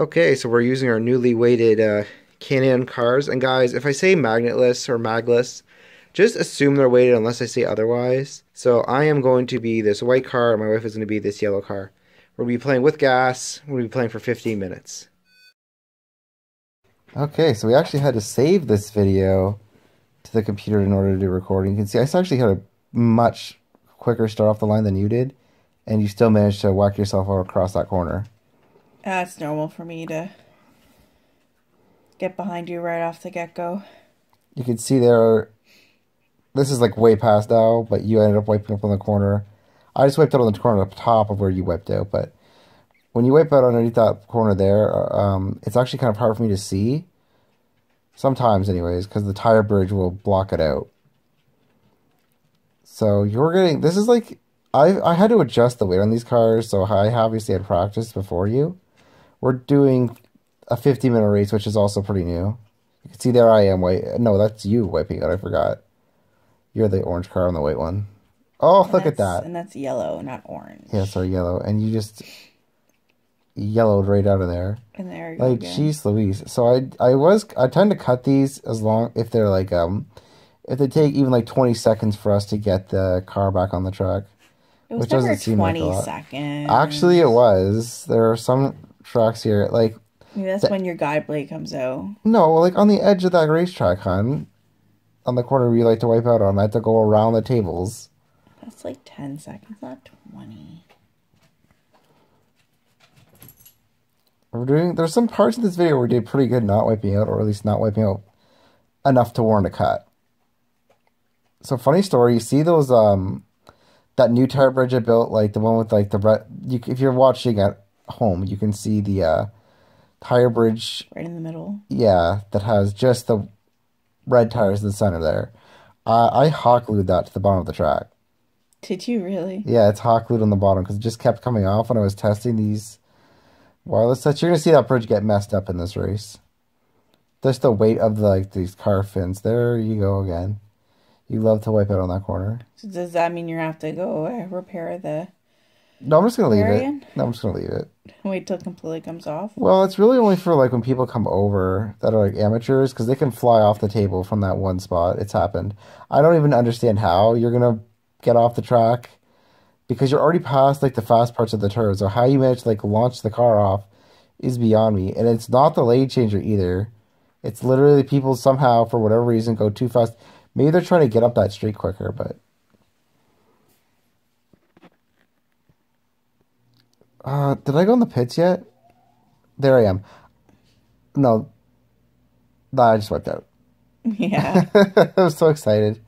Okay, so we're using our newly weighted Can-Am cars. And guys, if I say magnetless or magless, just assume they're weighted unless I say otherwise. So I am going to be this white car, and my wife is going to be this yellow car. We'll be playing with gas. We'll be playing for 15 minutes. Okay, so we actually had to save this video to the computer in order to do recording. You can see I actually had a much quicker start off the line than you did, and you still managed to whack yourself out across that corner. It's normal for me to get behind you right off the get-go. You can see there, this is like way past now, but you ended up wiping up on the corner. I just wiped out on the corner up top of where you wiped out, but when you wipe out underneath that corner there, it's actually kind of hard for me to see. Sometimes anyways, because the tire bridge will block it out. So you're getting, this is like, I had to adjust the weight on these cars, so I obviously had practiced before you. We're doing a 50-minute race, which is also pretty new. You can see there I am. No, that's you wiping out. I forgot. You're the orange car on the white one. Oh, look at that. And that's yellow, not orange. Yeah, sorry, yellow. And you just yellowed right out of there. And there you go. Like, jeez Louise. So I tend to cut these as long, if they're like, if they take even like 20 seconds for us to get the car back on the track. It was never 20 seconds. Actually, it was. There are some tracks here, like... Maybe that's when your guide blade comes out. No, like on the edge of that racetrack, hon. On the corner we like to wipe out on. I had to go around the tables. That's like 10 seconds, not 20. There's some parts of this video where we did pretty good not wiping out, or at least not wiping out enough to warrant a cut. So, funny story, you see those, that new tire bridge I built, like the one with like the red, if you're watching at home, you can see the tire bridge right in the middle. Yeah, that has just the red tires in the center there. I hot glued that to the bottom of the track. Did you really? Yeah, it's hot glued on the bottom because it just kept coming off when I was testing these wireless sets. You're gonna see that bridge get messed up in this race. Just the weight of these car fins. There you go again. You love to wipe out on that corner. So does that mean you have to go repair the... No, I'm just going to leave it. No, I'm just going to leave it. Wait till it completely comes off? Well, it's really only for like when people come over that are like amateurs, because they can fly off the table from that one spot. It's happened. I don't even understand how you're going to get off the track, because you're already past like the fast parts of the turn. So how you manage to like launch the car off is beyond me. And it's not the lane changer either. It's literally people somehow, for whatever reason, go too fast. Maybe they're trying to get up that street quicker, but... did I go in the pits yet? There I am. No. Nah, I just wiped out. Yeah. I was so excited.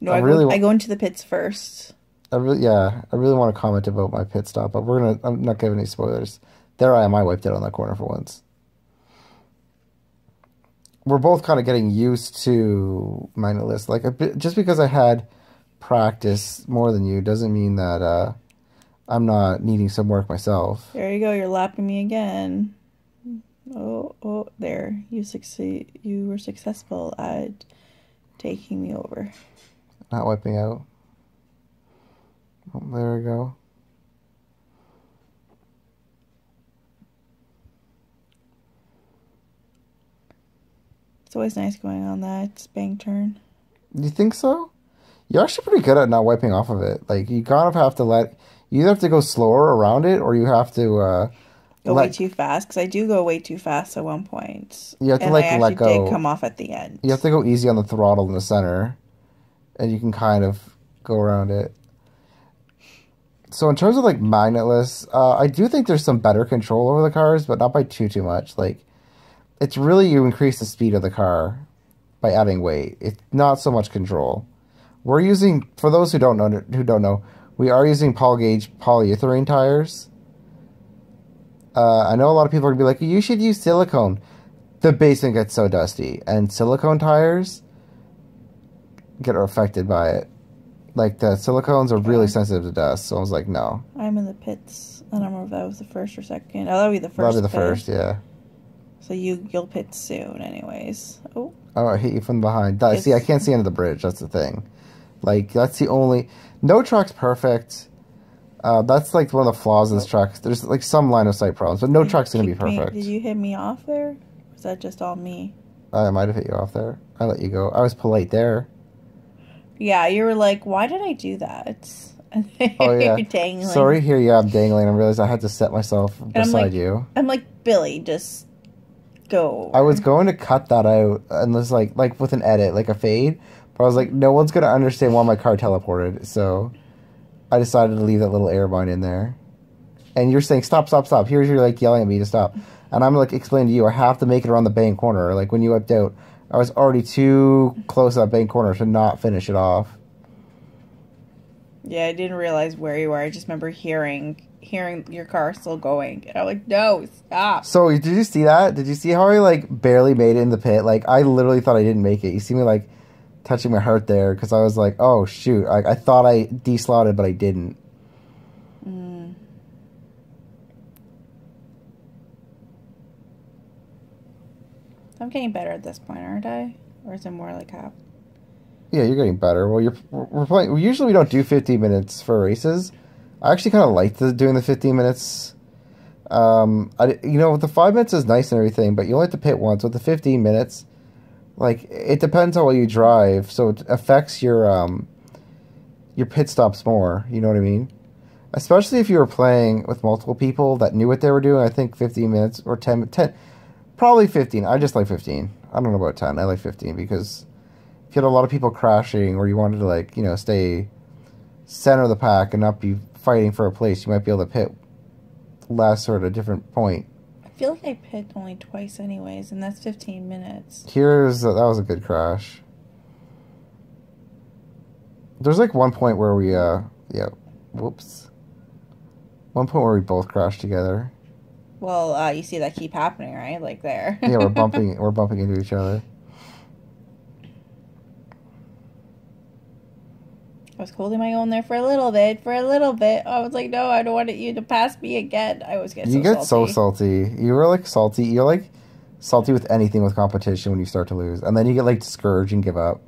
No, I go into the pits first. I really want to comment about my pit stop, but I'm not giving any spoilers. There I am. I wiped out on that corner for once. We're both kind of getting used to magnetless. Like, just because I had practice more than you doesn't mean that I'm not needing some work myself. There you go. You're lapping me again. Oh, there. You were successful at taking me over. Not wiping out. Oh, there we go. It's always nice going on that bank turn. You think so? You're actually pretty good at not wiping off of it. Like, you kind of have to you either have to go slower around it, or you have to go way too fast, because I do go way too fast at one point. You have to let go. Did come off at the end. You have to go easy on the throttle in the center, and you can kind of go around it. So in terms of like magnetless, I do think there's some better control over the cars, but not by too much. Like, it's really you increase the speed of the car by adding weight. It's not so much control. We're using, for those who don't know, we are using Paul Gauge polyurethane tires. I know a lot of people are going to be like, you should use silicone. The basement gets so dusty, and silicone tires get affected by it. Like, the silicones are really sensitive to dust, so I was like, no. I'm in the pits. I don't remember if that was the first or second. Oh, that'll be the first. That'll be the first, yeah. So you'll pit soon, anyways. Oh, I hit you from behind. See, I can't see under the bridge. That's the thing. Like, that's the only... No track's perfect. That's like one of the flaws of this track. There's like some line of sight problems, but no track's gonna be perfect. Did you hit me off there? Or was that just all me? I might have hit you off there. I let you go. I was polite there. Yeah, you were like, why did I do that? Oh yeah. Dangling. Sorry, here you I'm dangling. I realized I had to set myself beside you. I'm like, Billy, just go. I was going to cut that out and was like with an edit, like a fade. But I was like, no one's gonna understand why my car teleported, so I decided to leave that little air vine in there. And you're saying, stop, stop, stop. Here's you're like yelling at me to stop. And I'm like explaining to you, I have to make it around the bank corner. Like when you wiped out, I was already too close to that bank corner to not finish it off. Yeah, I didn't realize where you were. I just remember hearing your car still going. And I'm like, no, stop. So did you see that? Did you see how I like barely made it in the pit? Like I literally thought I didn't make it. You see me like touching my heart there because I was like, oh shoot. I thought I deslotted, but I didn't. I'm getting better at this point, aren't I? Or is it more like half? Yeah, you're getting better. Well, we're playing. Usually we don't do 15 minutes for races. I actually kind of like doing the 15 minutes. The 5 minutes is nice and everything, but you only have to pit once. With the 15 minutes, like it depends on what you drive, so it affects your pit stops more. You know what I mean? Especially if you were playing with multiple people that knew what they were doing. I think 15 minutes or 10, probably 15. I just like 15. I don't know about 10. I like 15 because if you had a lot of people crashing or you wanted to like, stay center of the pack and not be fighting for a place, you might be able to pit less or at a different point. I feel like I pit only twice anyways, and that's 15 minutes. That was a good crash. There's like one point where we, whoops. One point where we both crashed together. Well, you see that keep happening, right? Like there. Yeah, we're bumping into each other. I was holding my own there for a little bit. I was like, no, I don't want you to pass me again. I always get so salty. You get so salty. You were like salty. You're like salty with anything with competition when you start to lose. And then you get like discouraged and give up.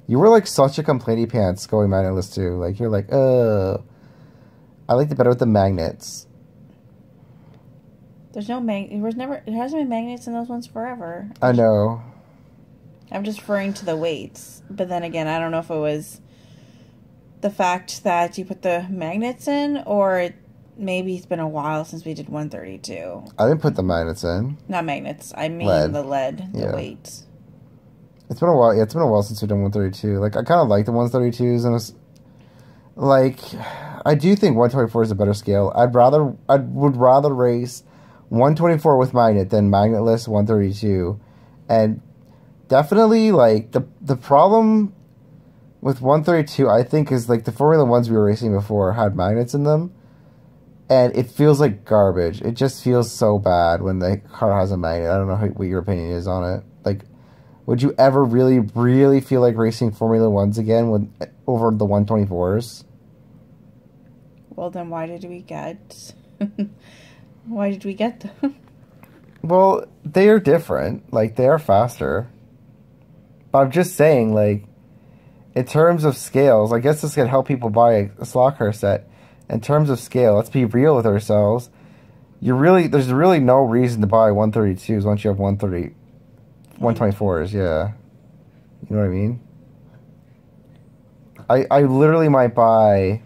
You were like such a complainy pants going Magneless too. Like you're like, I liked it better with the magnets. There's no it hasn't been magnets in those ones forever. I know. I'm just referring to the weights. But then again, I don't know if it was the fact that you put the magnets in, or maybe it's been a while since we did 132. I didn't put the magnets in. Not magnets. I mean the lead, the weights. It's been a while. Yeah, it's been a while since we've done 132. Like I kind of like the 132s, and it's like I do think 124 is a better scale. I would rather race 124 with magnet than magnetless 132, and definitely like the problem with 132 I think is like the Formula Ones we were racing before had magnets in them, and it feels like garbage. It just feels so bad when the car has a magnet. I don't know what your opinion is on it. Like, would you ever really, really feel like racing Formula Ones again over the 124s? Well, then why did we get... Why did we get them? Well, they are different. Like, they are faster. But I'm just saying, like, in terms of scales, I guess this could help people buy a slot car set. In terms of scale, let's be real with ourselves. There's really no reason to buy 132s once you have 124s, yeah. You know what I mean? I literally might buy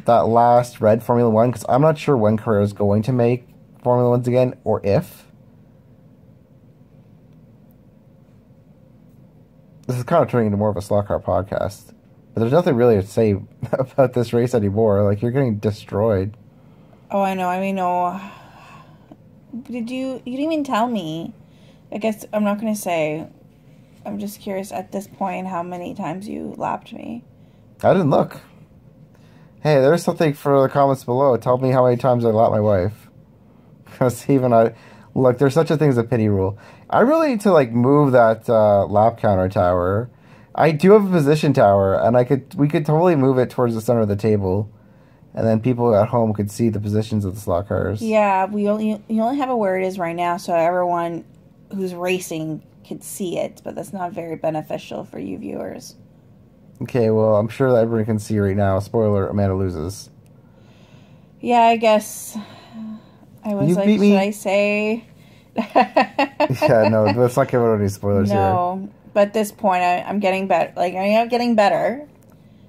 that last red Formula 1, because I'm not sure when Carrera is going to make Formula 1s again, or if. This is kind of turning into more of a slot car podcast. But there's nothing really to say about this race anymore. Like, you're getting destroyed. Oh, I know. I mean, no. You didn't even tell me. I guess I'm not going to say. I'm just curious at this point how many times you lapped me. I didn't look. Hey, there's something for the comments below. Tell me how many times I lapped my wife. Because look, there's such a thing as a pity rule. I really need to, like, move that lap counter tower. I do have a position tower, and we could totally move it towards the center of the table. And then people at home could see the positions of the slot cars. Yeah, you only have it where it is right now, so everyone who's racing could see it, but that's not very beneficial for you viewers. Okay, well, I'm sure that everyone can see right now. Spoiler, Amanda loses. Yeah, I guess I was You like, beat should me. I say? Yeah, no, let's not give out any spoilers here. No, but at this point, I'm getting better. Like, I am getting better.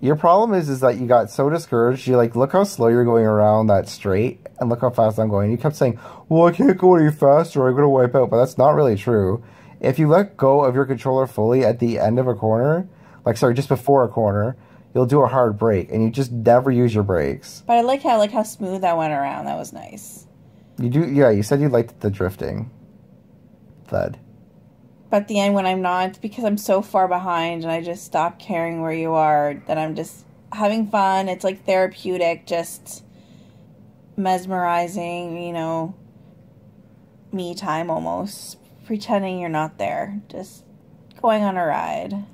Your problem is that you got so discouraged. You like, look how slow you're going around that straight, and look how fast I'm going. You kept saying, "Well, I can't go any faster. I'm gonna wipe out." But that's not really true. If you let go of your controller fully at the end of a corner, like sorry, just before a corner, you'll do a hard brake, and you just never use your brakes. But I like how smooth that went around. That was nice. You do, yeah. You said you liked the drifting. Thud. But at the end, when I'm not, because I'm so far behind and I just stop caring where you are, that I'm just having fun. It's like therapeutic, just mesmerizing, me time almost. Pretending you're not there. Just going on a ride.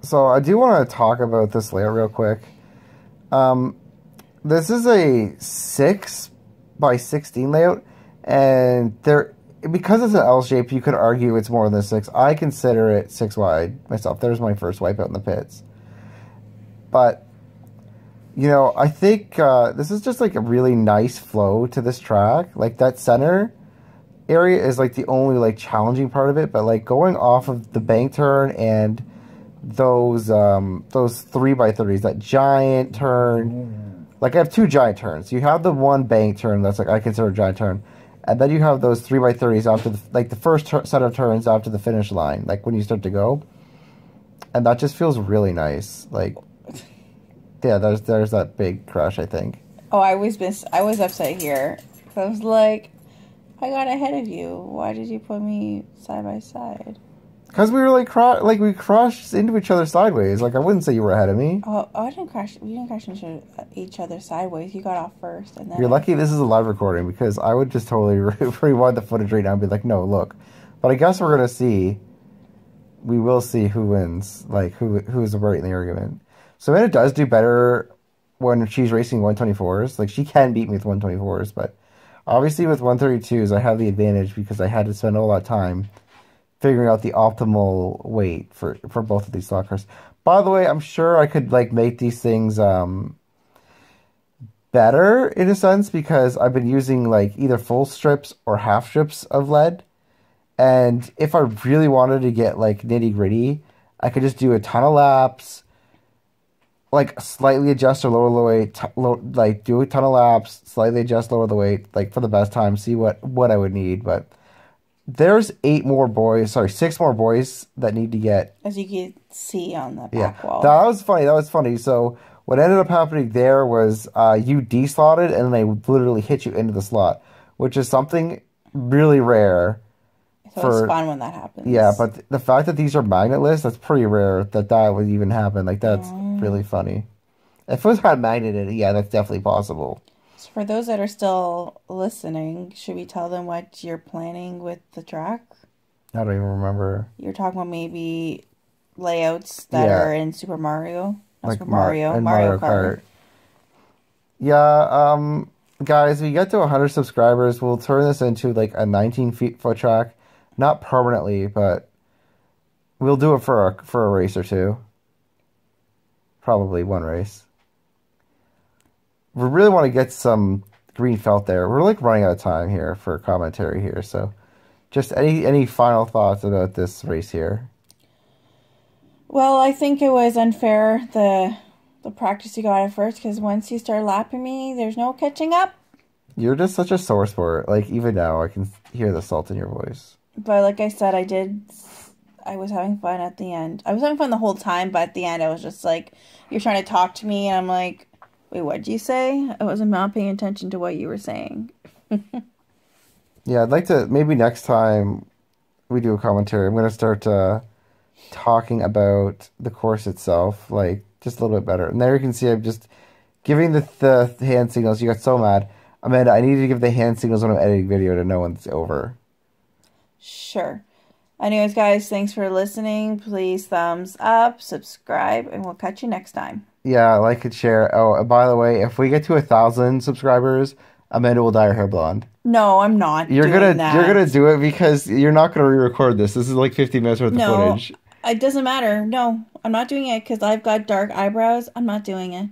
So I do want to talk about this layout real quick. This is a 6x16 layout, and because it's an L shape, you could argue it's more than 6. I consider it 6 wide myself. There's my first wipeout in the pits. But, I think this is just like a really nice flow to this track. Like that center area is like the only like challenging part of it, but like going off of the bank turn and those 3x30s, that giant turn. Like I have 2 giant turns. You have the one bank turn that's like I consider a giant turn. And then you have those 3x30s after the first set of turns after the finish line, like when you start to go, and that just feels really nice. Like, yeah, there's that big crash, I think. Oh, I was upset here. I was like, I got ahead of you. Why did you put me side by side? Because we were we crashed into each other sideways. Like I wouldn't say you were ahead of me. Oh, I didn't crash. We didn't crash into each other sideways. You got off first, and then You're lucky this is a live recording because I would just totally rewind the footage right now and be like, no, look. But I guess we're gonna see. We will see who wins, like who's right in the argument. So Amanda does do better when she's racing 124s. Like she can beat me with 124s, but obviously with 132s I have the advantage because I had to spend all that time figuring out the optimal weight for both of these slot cars. By the way, I'm sure I could like make these things better in a sense because I've been using like either full strips or half strips of lead. And if I really wanted to get like nitty gritty, I could just do a ton of laps, like slightly adjust or lower the weight, like do a ton of laps, slightly adjust, lower the weight, like for the best time, see what I would need. But there's 6 more boys that need to get. as you can see on the back wall. That was funny. So what ended up happening there was you deslotted and then they literally hit you into the slot, which is something really rare. It's always fun when that happens. Yeah, but the fact that these are magnetless, that's pretty rare that would even happen. Like that's really funny. If it was had magnet in it, yeah, that's definitely possible. So for those that are still listening, should we tell them what you're planning with the track? I don't even remember. You're talking about maybe layouts that are in Super Mario. Like Super Mario Kart. Yeah, guys, we get to 100 subscribers, we'll turn this into like a 19-foot track. Not permanently, but we'll do it for a race or two. Probably one race. We really want to get some green felt there. We're like running out of time here for commentary here, so just any final thoughts about this race here? Well, I think it was unfair the practice you got at first, because once you start lapping me, there's no catching up. You're just such a sore sport. Like even now, I can hear the salt in your voice. But like I said, I was having fun at the end. I was having fun the whole time, but at the end I was just like, you're trying to talk to me, and I'm like, wait, what did you say? I wasn't not paying attention to what you were saying. Yeah, I'd like to, maybe next time we do a commentary, I'm going to start talking about the course itself, like, just a little bit better. And there you can see I'm just giving the hand signals. You got so mad. Amanda, I need to give the hand signals when I'm editing video to know when it's over. Sure. Anyways, guys, thanks for listening. Please thumbs up, subscribe, and we'll catch you next time. Yeah, like and share. Oh, and by the way, if we get to 1,000 subscribers, Amanda will dye her hair blonde. No, I'm not. You're gonna do it because you're not gonna re-record this. This is like 50 minutes worth of footage. It doesn't matter. No, I'm not doing it because I've got dark eyebrows. I'm not doing it.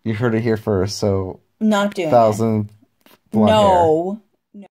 You heard it here first. So Not doing it. 1,000 blonde hair. No.